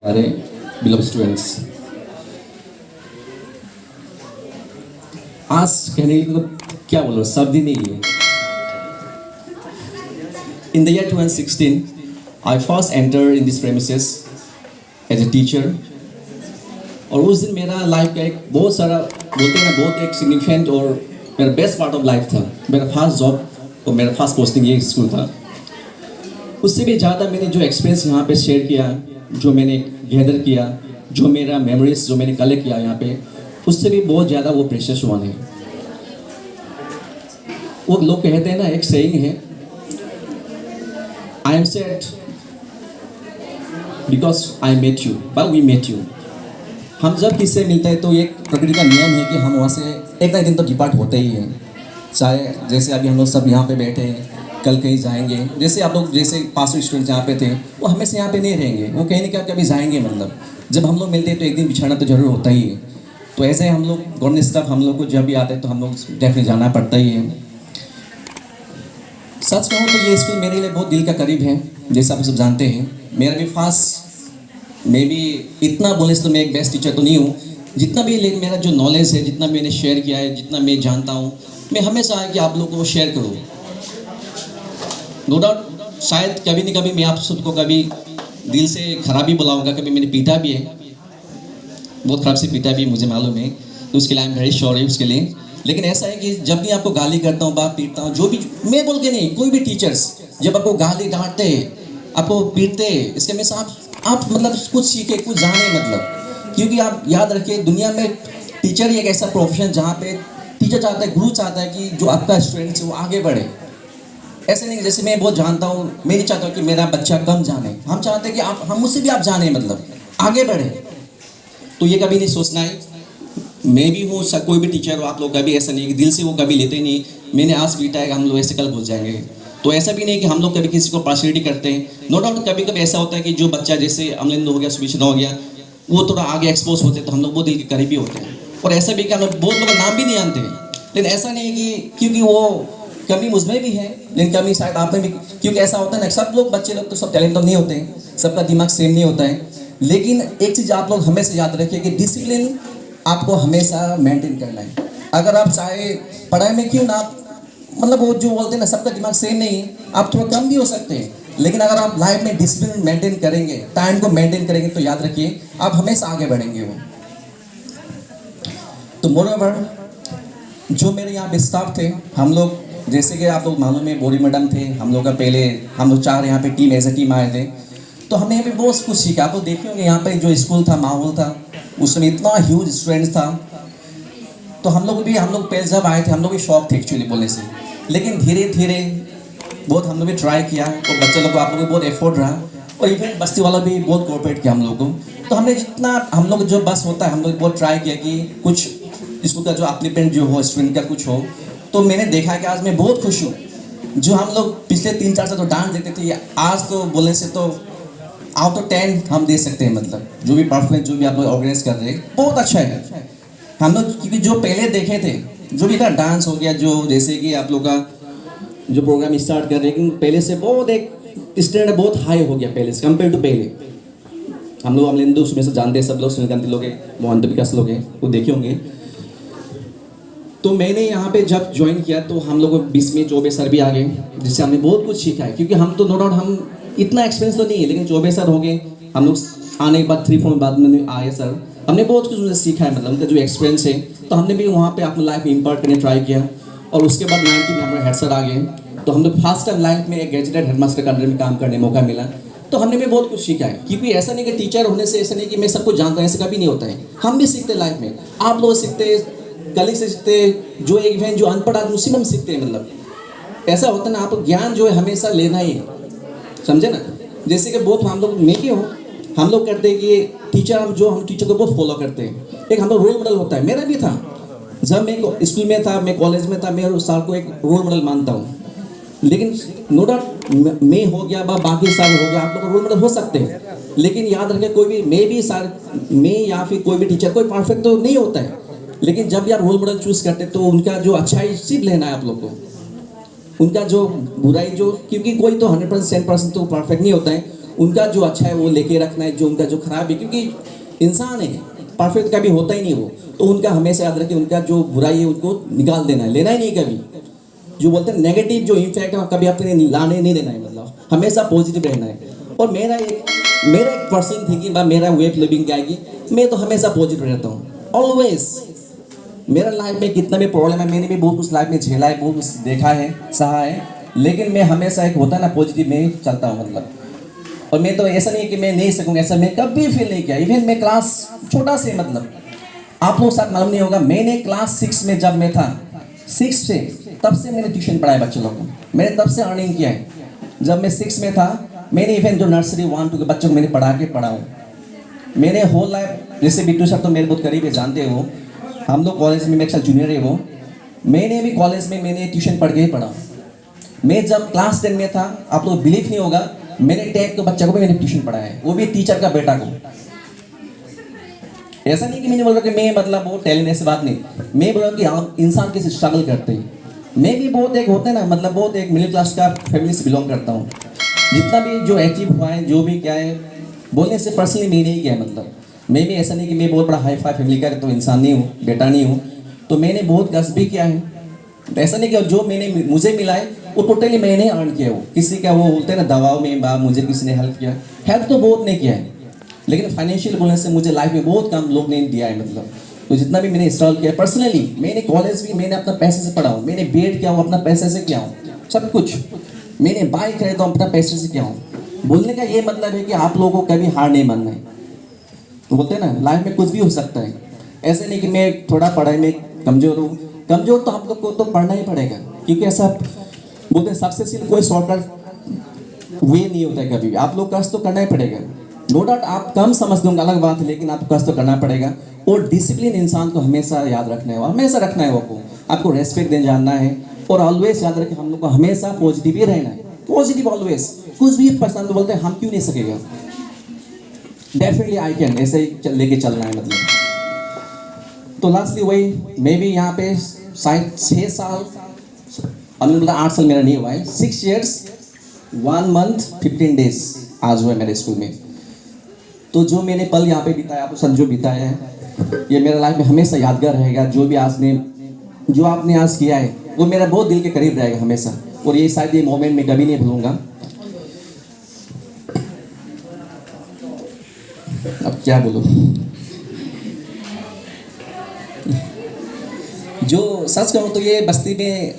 अरे beloved students, आज कहने को क्या बोलो, शब्द ही नहीं है. In the year 2016, I first entered in this premises as a teacher. और उस दिन मेरा लाइफ का एक बहुत सारा बोलते हैं ना, बहुत एक सिग्निफिकेंट और मेरा बेस्ट पार्ट ऑफ लाइफ था. मेरा फर्स्ट जॉब और मेरा फर्स्ट पोस्टिंग ये स्कूल था. उससे भी ज़्यादा मैंने जो एक्सपीरियंस यहाँ पे शेयर किया, जो मैंने गैदर किया, जो मेरा मेमोरीज जो मैंने कलेक्ट किया यहाँ पे, उससे भी बहुत ज़्यादा वो प्रेशियस हुआ है. वो लोग कहते हैं ना, एक सेइंग है, I am sad because I met you but we met you. हम जब किससे मिलते हैं तो एक प्रकृति का नियम है कि हम वहाँ से एक ना एक दिन तो डिपार्ट होते ही हैं. चाहे जैसे अभी हम लोग सब यहाँ पे बैठे हैं, कल कहीं जाएंगे. जैसे आप लोग जैसे पास स्टूडेंट यहाँ पे थे, वो हमेशा यहाँ पे नहीं रहेंगे, वो कहीं ना कहीं जाएंगे. मतलब जब हम लोग मिलते हैं तो एक दिन बिछड़ना तो जरूर होता ही है. तो ऐसे हम लोग गवर्नमेंट स्टाफ हम लोग को जब भी आते हैं तो हम लोग डेफिनेटली जाना पड़ता ही है. सच कहूँ तो ये स्कूल मेरे लिए बहुत दिल का करीब है. जैसे आप सब जानते हैं, मेरा भी फास्ट मे भी इतना बोले तो मैं एक बेस्ट टीचर तो नहीं हूँ. जितना भी लेकिन मेरा जो नॉलेज है, जितना मैंने शेयर किया है, जितना मैं जानता हूँ, मैं हमेशा है कि आप लोगों को शेयर करूँ. नो डाउट शायद कभी न कभी मैं आप सबको कभी दिल से खराबी बुलाऊंगा, कभी मैंने पीटा भी है, बहुत खराब से पीटा भी, मुझे मालूम है. तो उसके लिए आई एम वेरी सॉरी उसके लिए. लेकिन ऐसा है कि जब भी आपको गाली करता हूँ, बात पीटता हूँ, जो भी मैं बोल के नहीं, कोई भी टीचर्स जब आपको गाली डांटते आपको पीटते, इसके में से आप मतलब कुछ सीखे, कुछ जाने. मतलब क्योंकि आप याद रखिए, दुनिया में टीचर ही एक ऐसा प्रोफेशन जहाँ पे टीचर चाहता है, गुरु चाहता है कि जो आपका स्टूडेंट है वो आगे बढ़े. ऐसे नहीं जैसे मैं बहुत जानता हूँ, मैं नहीं चाहता हूँ कि मेरा बच्चा कम जाने. हम चाहते हैं कि आप हम मुझसे भी आप जाने, मतलब आगे बढ़े. तो ये कभी नहीं सोचना है. मैं भी हूँ, कोई भी टीचर हो, आप लोग कभी ऐसा नहीं कि दिल से वो कभी लेते नहीं, मैंने आज पीटा है हम लोग ऐसे कल भूल जाएंगे. तो ऐसा भी नहीं कि हम लोग कभी किसी को पार्शलिटी करते हैं. नो डाउट कभी कभी ऐसा होता है कि जो बच्चा जैसे अमलिंद हो गया, सुविशा हो गया, वो थोड़ा आगे एक्सपोज होते हैं तो हम लोग वो दिल के करीबी होते हैं. और ऐसा भी कि हम लोग बहुत लोग नाम भी नहीं जानते हैं. लेकिन ऐसा नहीं है कि क्योंकि वो कमी मुझमें भी है, लेकिन कमी शायद आप में भी, क्योंकि ऐसा होता है ना, सब लोग बच्चे लोग तो सब टैलेंट तो नहीं होते हैं, सबका दिमाग सेम नहीं होता है. लेकिन एक चीज़ आप लोग हमेशा याद रखिए कि डिसिप्लिन आपको हमेशा मेंटेन करना है. अगर आप चाहे पढ़ाई में क्यों ना, मतलब वो जो बोलते हैं ना, सबका दिमाग सेम नहीं है, आप थोड़ा कम भी हो सकते हैं. लेकिन अगर आप लाइफ में डिसिप्लिन मेंटेन करेंगे, टाइम को मेंटेन करेंगे, तो याद रखिए आप हमेशा आगे बढ़ेंगे. वो तो मोरओवर जो मेरे यहाँ पे स्टाफ थे, हम लोग जैसे कि आप लोग मालूम है, बोरी मैडम थे हम लोग का, पहले हम लोग 4 यहाँ पे टीम एज ए टीम आए थे. तो हमने यहाँ पे बहुत कुछ सीखा. आप लोग देखे होंगे यहाँ पे जो स्कूल था, माहौल था, उसमें इतना ह्यूज स्टूडेंट्स था. तो हम लोग पहले जब आए थे, हम लोग भी शौक थे एक्चुअली बोलने से. लेकिन धीरे धीरे बहुत हम लोग भी ट्राई किया, और बच्चे लोग को आप लोग को बहुत एफर्ट रहा, और इवन बस्ती वाला भी बहुत कोऑपरेट किया हम लोग को. तो हमने जितना हम लोग जो बस होता है, हम लोग बहुत ट्राई किया कि कुछ स्कूल का जो एप्लीकेंट जो हो, स्टूडेंट का कुछ हो. तो मैंने देखा कि आज मैं बहुत खुश हूँ. जो हम लोग पिछले 3-4 साल तो डांस देते थे, आज तो बोलने से तो आउट ऑफ 10 हम दे सकते हैं. मतलब जो भी परफॉर्मेंस जो भी आप लोग ऑर्गेनाइज कर रहे हैं, बहुत अच्छा है. हम लोग क्योंकि जो पहले देखे थे, जो भी था डांस हो गया, जो जैसे कि आप लोग का जो प्रोग्राम स्टार्ट कर रहे हैं, पहले से बहुत एक स्टैंडर्ड बहुत हाई हो गया पहले से कंपेयर टू पहले. हम लोग अमलिंदु उसमें से जानते हैं, सब लोग सुनीकांति लोग हैं, मोहन विकास लोग हैं, वो देखे होंगे. तो मैंने यहाँ पे जब ज्वाइन किया तो हम लोग 20 में चौबे सर भी आ गए, जिससे हमने बहुत कुछ सीखा है. क्योंकि हम तो नो डाउट हम इतना एक्सपीरियंस तो नहीं है, लेकिन चौबे सर हो गए हम लोग आने के बाद 3-4 बाद में आए सर. हमने बहुत कुछ उनसे सीखा है, मतलब उनका जो एक्सपीरियंस है. तो हमने भी वहाँ पे अपनी लाइफ में इम्पार्ट करने ट्राई किया. और उसके बाद 9th में हमारे हेड सर आ गए. तो हम लोग फर्स्ट टाइम लाइफ में एक गैजेटेड हेडमास्टर के अंडर में काम करने मौका मिला. तो हमने भी बहुत कुछ सीखा है. क्योंकि ऐसा नहीं कि टीचर होने से ऐसा नहीं कि मैं सब कुछ जानता हूँ, ऐसा कभी नहीं होता है. हम भी सीखते हैं लाइफ में, आप लोग सीखते, कलीग से सीखते, जो एक इवेंट जो अनपढ़ आदमी उसी में हम सीखते हैं. मतलब ऐसा होता है ना, आप ज्ञान जो है हमेशा लेना ही है, समझे ना. जैसे कि बहुत हम लोग मैं क्यों हम लोग करते हैं कि टीचर, हम टीचर को बहुत फॉलो करते हैं. एक हम लोग रोल मॉडल होता है. मेरा भी था, जब मैं स्कूल में था, मैं कॉलेज में था, मैं उस साल को एक रोल मॉडल मानता हूँ. लेकिन नो डाउट मैं हो गया, बाकी साल हो गया, आप लोग रोल मॉडल हो सकते हैं. लेकिन याद रखें, कोई भी मैं या फिर कोई भी टीचर कोई परफेक्ट तो नहीं होता है. लेकिन जब भी आप रोल मॉडल चूज करते हैं तो उनका जो अच्छाई सीख लेना है आप लोग को, उनका जो बुराई जो, क्योंकि कोई तो 100% तो परफेक्ट नहीं होता है. उनका जो अच्छा है वो लेके रखना है, जो उनका जो खराब है, क्योंकि इंसान है, परफेक्ट कभी होता ही नहीं वो, तो उनका हमेशा याद रखें, उनका जो बुराई है उनको निकाल देना है, लेना ही नहीं कभी। जो बोलते हैं नेगेटिव जो इम्पैक्ट है कभी अपने लाने नहीं देना है, मतलब हमेशा पॉजिटिव रहना है। और मेरा एक पर्सन थिंकिंग बा, मेरा वे ऑफ लिविंग क्या है कि मैं तो हमेशा पॉजिटिव रहता हूँ ऑलवेज। मेरा लाइफ में कितना भी प्रॉब्लम है, मैंने भी बहुत कुछ लाइफ में झेला है, बहुत कुछ देखा है, सहा है, लेकिन मैं हमेशा एक होता है ना पॉजिटिव में चलता हूँ मतलब। और मैं तो ऐसा नहीं है कि मैं नहीं सकूँगा, ऐसा मैं कभी फील नहीं किया। इवन मैं क्लास छोटा से मतलब आप लोग साथ मालूम नहीं होगा, मैंने क्लास 6 में जब मैं था 6 से तब से मैंने ट्यूशन पढ़ाया बच्चों लोगों को, मैंने तब से अर्निंग किया है। जब मैं 6 में था मैंने इवन जो नर्सरी 1 2 के बच्चों को मैंने पढ़ा हूँ। मैंने होल लाइफ, जैसे बिट्टू सर तो मेरे बहुत करीब है, जानते हो, हम लोग कॉलेज में मेरे साथ जूनियर है वो, मैंने भी कॉलेज में मैंने ट्यूशन पढ़ के ही पढ़ा। मैं जब क्लास 10 में था, आप लोग बिलीव नहीं होगा, मैंने 10 के बच्चे को भी मैंने ट्यूशन पढ़ाया है, वो भी टीचर का बेटा को। ऐसा नहीं कि मैंने बोला कि मैं मतलब वो टैलेंट, ऐसी बात नहीं, मैं बोला कि आप इंसान कैसे स्ट्रगल करते हैं। मैं भी बहुत एक होते हैं ना, मतलब बहुत एक मिडिल क्लास का फैमिली से बिलोंग करता हूँ। जितना भी जो अचीव हुआ है, जो भी क्या है, बोलने से पर्सनली मैंने ही किया है। मतलब मैं भी ऐसा नहीं कि मैं बहुत बड़ा हाई फाई फैमिली का तो इंसान नहीं हूँ, बेटा नहीं हूँ, तो मैंने बहुत कष्ट भी किया है। तो ऐसा नहीं कि जो मैंने मुझे मिला है वो टोटली मैंने अर्न किया, वो किसी का वो बोलते हैं ना दवाओं में बा मुझे किसी ने हेल्प किया, हेल्प तो बहुत नहीं किया है, लेकिन फाइनेंशियल बोलने से मुझे लाइफ में बहुत कम लोग ने दिया है। मतलब तो जितना भी मैंने स्ट्रगल किया पर्सनली, मैंने कॉलेज भी मैंने अपना पैसे से पढ़ा हूँ, मैंने बीएड किया हूँ अपना पैसे से किया हूँ, सब कुछ मैंने बाइक खरीदा हूँ अपना पैसे से किया हूँ। बोलने का ये मतलब है कि आप लोगों को कभी हार नहीं मानना है। तो बोलते हैं ना लाइफ में कुछ भी हो सकता है, ऐसे नहीं कि मैं थोड़ा पढ़ाई में कमज़ोर हूँ, कमज़ोर तो आप लोग को तो पढ़ना ही पड़ेगा, क्योंकि ऐसा बोलते हैं सक्सेसफुल कोई शॉर्टकट वे नहीं होता है कभी भी, आप लोग कष्ट तो करना ही पड़ेगा। नो डाउट आप कम समझ दोगे अलग बात है, लेकिन आपको कष्ट तो करना पड़ेगा। और डिसिप्लिन इंसान को हमेशा याद रखना है, हमेशा रखना है, वो आपको रेस्पेक्ट देना जानना है, और ऑलवेज याद रखें हम लोग को हमेशा पॉजिटिव ही रहना है, पॉजिटिव ऑलवेज। कुछ भी पसंद तो बोलते हैं हम क्यों नहीं सकेगा, डेफिनेटली आई कैन, ऐसे ही लेके चलना है मतलब। तो लास्टली वही, मैं भी यहाँ पे शायद 6 साल, मतलब 8 साल मेरा नहीं हुआ है, 6 years 1 month 15 days आज हुआ है मेरे स्कूल में। तो जो मैंने पल यहाँ पे बिताया, आप सब जो बिताया है, ये मेरा लाइफ में हमेशा यादगार रहेगा। जो आपने आज किया है वो मेरा बहुत दिल के करीब रहेगा हमेशा, और ये शायद ये मोमेंट में कभी नहीं भूलूंगा। अब क्या बोलूं, जो सच कहूँ तो ये बस्ती में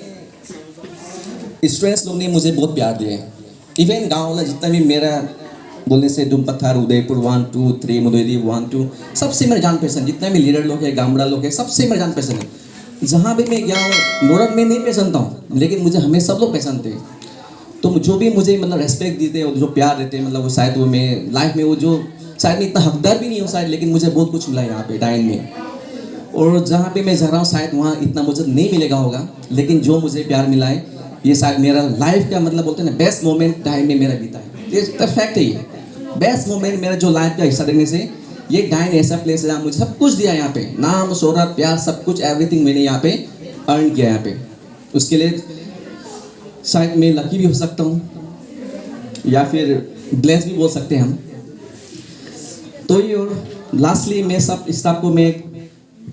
स्टूडेंट्स लोग ने मुझे बहुत प्यार दिया है। इवन गाँव वाला जितना भी मेरा बोलने से दुम पत्थर उदयपुर 1 2 3 मुदेरी 1 2 सबसे मेरे जान पहचान, जितना भी लीडर लोग है, गामड़ा लोग है, सबसे मेरे जान पहचान है। जहाँ भी मैं गया हूँ, नोरक में नहीं पहचानता हूँ, लेकिन मुझे हमें सब लोग पहचानते हैं। तो जो भी मुझे मतलब रेस्पेक्ट देते हैं और जो प्यार देते हैं, मतलब वो शायद वो मैं लाइफ में वो जो शायद मैं इतना हकदार भी नहीं हूँ शायद, लेकिन मुझे बहुत कुछ मिला यहाँ पे डाइन में। और जहाँ पे मैं जा रहा हूँ शायद वहाँ इतना मुझे नहीं मिलेगा होगा, लेकिन जो मुझे प्यार मिला है ये शायद मेरा लाइफ का मतलब बोलते हैं ना बेस्ट मोमेंट टाइम में मेरा बीता है। ये फैक्ट है, ये बेस्ट मोमेंट मेरा जो लाइफ का हिस्सा देने से ये डाइन ऐसा प्लेस है जहाँ मुझे सब कुछ दिया, यहाँ पे नाम शोहरत प्यार सब कुछ एवरीथिंग मैंने यहाँ पे अर्न किया यहाँ पे। उसके लिए शायद मैं लकी भी हो सकता हूँ या फिर ब्लेस भी बोल सकते हैं हम। तो ये और लास्टली मैं सब स्टाफ को मैं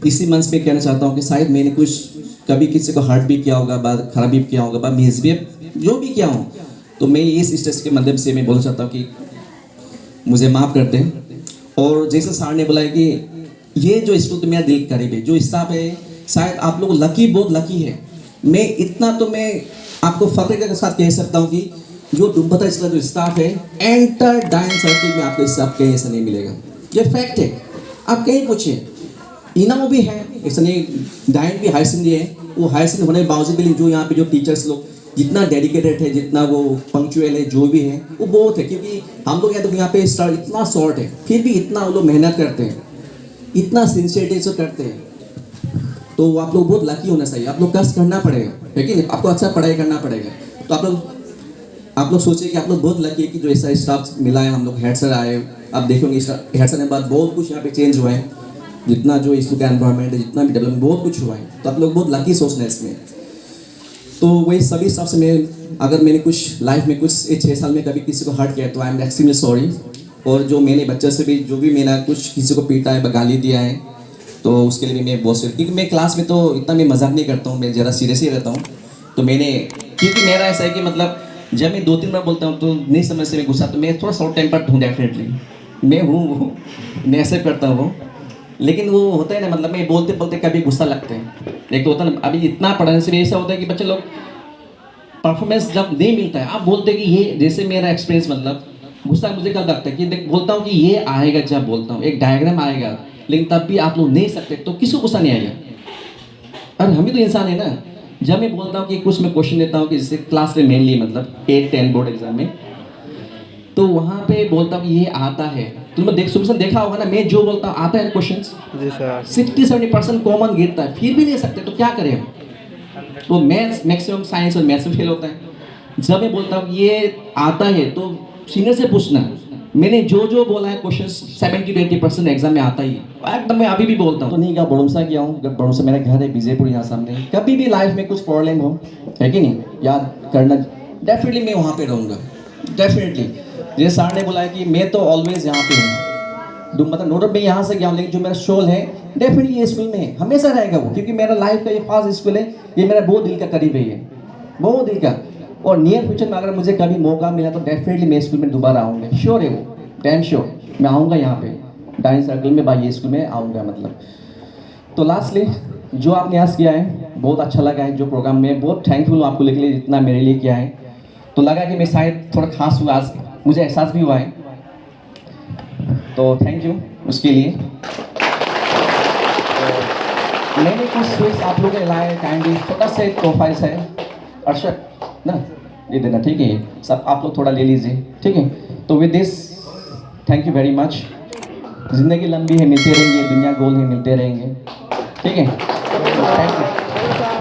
इसी मंच पे कहना चाहता हूँ कि शायद मैंने कुछ कभी किसी को हर्ट भी किया होगा, बात खराब भी किया होगा, मिसबिहेव जो भी किया हूँ, तो मैं इस स्टेज के माध्यम से मैं बोलना चाहता हूँ कि मुझे माफ़ कर दें। और जैसे सर ने बोला है कि ये जो स्कूल तो मेरा दिल के करीब है, जो स्टाफ है शायद आप लोग लकी, बहुत लकी है। मैं इतना तो मैं आपको फख्र के साथ कह सकता हूँ कि जो डुम्बता इसका जो स्टाफ है एंटर डाइन सर्किल में आपको स्टाफ कहीं ऐसा नहीं मिलेगा, ये फैक्ट है। आप कहीं पूछिए, इनाम भी है ऐसा नहीं, डाइन भी हायर सेकेंडरी है, वो हायर सेकेंडरी होने के बावजूद भी जो यहाँ पे जो टीचर्स लोग जितना डेडिकेटेड है, जितना वो पंक्चुअल है, जो भी है वो बहुत है। क्योंकि हम लोग यहाँ पे स्टार इतना शॉर्ट है, फिर भी इतना वो लोग मेहनत करते हैं, इतना सिंसियरिटी से करते हैं। तो आप लोग बहुत लकी होना चाहिए, आप लोग कष्ट करना पड़ेगा, लेकिन आपको अच्छा पढ़ाई करना पड़ेगा। तो आप लोग सोचिए कि आप लोग बहुत लकी है कि जो ऐसा स्टाफ मिला है। हम लोग हेड सर आए, आप देखोगे हेड सर के बाद बहुत कुछ यहाँ पे चेंज हुआ है, जितना जो स्कूल का एनवायरनमेंट है, जितना भी डेवलपमेंट बहुत कुछ हुआ है। तो आप लोग बहुत लकी सोचना है इसमें। तो वही सभी हिसाब से मैं अगर मैंने कुछ लाइफ में कुछ 6 साल में कभी किसी को हर्ट किया तो आई एम एक्सट्रीमली सॉरी। और जो मैंने बच्चे से भी जो भी मैंने कुछ किसी को पीटा है गाली दिया है तो उसके लिए भी मैं बहुत सॉरी, क्योंकि मैं क्लास में तो इतना मैं मजाक नहीं करता हूँ, मैं ज़रा सीरियस ही रहता हूँ। तो मैंने क्योंकि मेरा ऐसा है कि मतलब जब मैं 2-3 बार बोलता हूँ तो नहीं समझ से मैं गुस्सा, तो मैं थोड़ा शॉर्ट टेम्पर्ड हूँ डेफिनेटली, मैं हूँ मैं ऐसे करता हूँ। लेकिन वो होता है ना, मतलब मैं बोलते बोलते कभी गुस्सा लगते हैं। एक तो होता है ना, अभी इतना पढ़ाने से भी ऐसा होता है कि बच्चे लोग परफॉर्मेंस जब नहीं मिलता है आप बोलते हैं कि ये, जैसे मेरा एक्सपीरियंस मतलब गुस्सा मुझे कब लगता है कि देख बोलता हूँ कि ये आएगा, जब बोलता हूँ एक डायग्राम आएगा, लेकिन तब भी आप लोग नहीं सकते तो किसको गुस्सा नहीं आएगा? अरे हम भी तो इंसान है ना। जब मैं बोलता हूँ कि कुछ मैं क्वेश्चन देता हूँ कि जैसे क्लास में मेनली मतलब 8-10 बोर्ड एग्जाम में, तो वहाँ पे बोलता हूँ कि ये आता है, तुमने देखा होगा ना, मैं जो बोलता हूँ आता है क्वेश्चन, 60-70% कॉमन गिरता है, फिर भी नहीं सकते तो क्या करें हम? वो मैथ्स मैक्सिमम साइंस और मैथ्स में फेल होता है। जब मैं बोलता हूँ ये आता है तो सीनियर से पूछना, मैंने जो जो बोला है क्वेश्चन 70-80% एग्जाम में आता ही है, एकदम मैं अभी भी बोलता हूँ। तो नहीं क्या बड़ौसा गया हूँ, बड़ौसा मेरा घर है विजयपुर यहाँ सामने, कभी भी लाइफ में कुछ प्रॉब्लम हो है कि नहीं याद करना, डेफिनेटली मैं वहाँ पे रहूँगा डेफिनेटली। जैसे सर ने बोला है कि मैं तो ऑलवेज यहाँ पे हूँ, मतलब नोट मैं यहाँ से गया हूँ, लेकिन जो मेरा शोल है डेफिनेटली ये स्कूल में हमेशा रहेगा वो, क्योंकि मेरा लाइफ का ये खास स्कूल है, ये मेरा बहुत दिल का करीब है, ये बहुत दिल का। और नियर फ्यूचर में अगर मुझे कभी मौका मिला तो डेफिनेटली मैं स्कूल में दोबारा आऊँगा, श्योर है वो, डैम श्योर मैं आऊँगा यहाँ पे डांस सर्कल में, भाई ये स्कूल में आऊँगा मतलब। तो लास्टली जो आपने आज किया है बहुत अच्छा लगा है, जो प्रोग्राम में बहुत थैंकफुल हूँ आपको लेके लिए जितना मेरे लिए किया है, तो लगा कि मैं शायद थोड़ा खास हुआ आज, मुझे एहसास भी हुआ है, तो थैंक यू उसके लिए। मैंने कुछ स्वीट्स आप लोगों के लाए काइंडली, छोटा सा एक तोहफा है अर्शद ना, ये देना ठीक है, सब आप लोग थोड़ा ले लीजिए ठीक है। तो with this thank you very much, ज़िंदगी लंबी है मिलते रहेंगे, दुनिया गोल है मिलते रहेंगे ठीक है, थैंक यू।